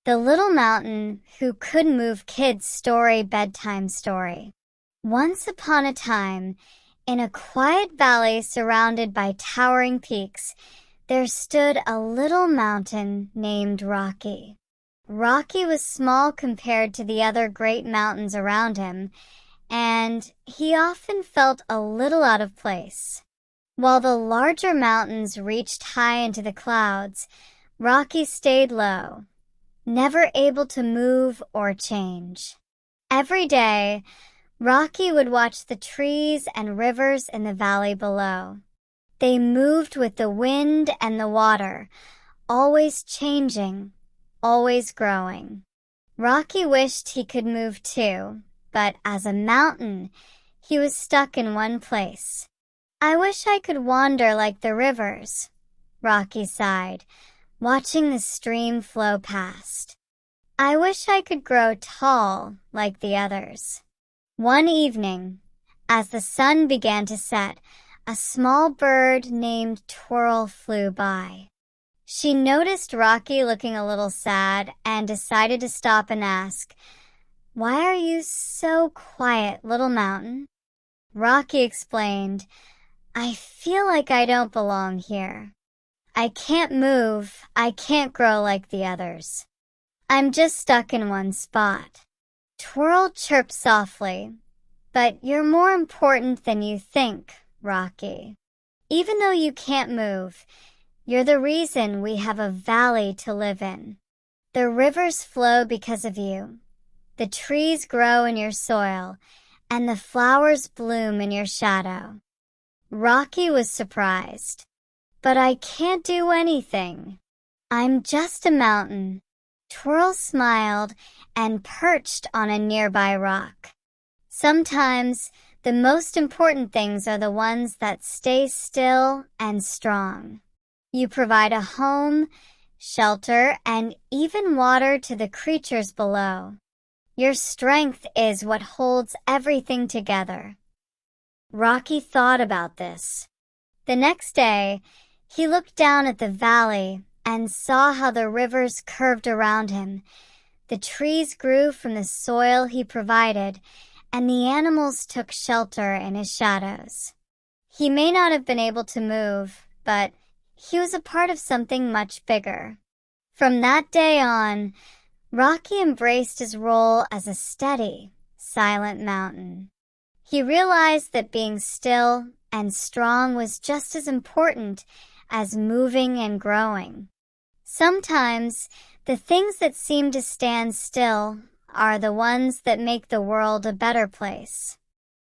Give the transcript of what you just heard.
The Little Mountain Who Could Move Kids Story Bedtime Story. Once upon a time, in a quiet valley surrounded by towering peaks, there stood a little mountain named Rocky. Rocky was small compared to the other great mountains around him, and he often felt a little out of place. While the larger mountains reached high into the clouds, Rocky stayed low, never able to move or change. Every day, Rocky would watch the trees and rivers in the valley below. They moved with the wind and the water, always changing, always growing. Rocky wished he could move too, but as a mountain, he was stuck in one place. "I wish I could wander like the rivers," Rocky sighed, watching the stream flow past. "I wish I could grow tall like the others." One evening, as the sun began to set, a small bird named Twirl flew by. She noticed Rocky looking a little sad and decided to stop and ask, "Why are you so quiet, little mountain?" Rocky explained, "I feel like I don't belong here. I can't move, I can't grow like the others. I'm just stuck in one spot." Twirl chirped softly, "But you're more important than you think, Rocky. Even though you can't move, you're the reason we have a valley to live in. The rivers flow because of you. The trees grow in your soil, and the flowers bloom in your shadow." Rocky was surprised. "But I can't do anything. I'm just a mountain." Twirl smiled and perched on a nearby rock. "Sometimes the most important things are the ones that stay still and strong. You provide a home, shelter, and even water to the creatures below. Your strength is what holds everything together." Rocky thought about this. The next day, he looked down at the valley and saw how the rivers curved around him. The trees grew from the soil he provided, and the animals took shelter in his shadows. He may not have been able to move, but he was a part of something much bigger. From that day on, Rocky embraced his role as a steady, silent mountain. He realized that being still and strong was just as important as moving and growing. Sometimes, the things that seem to stand still are the ones that make the world a better place.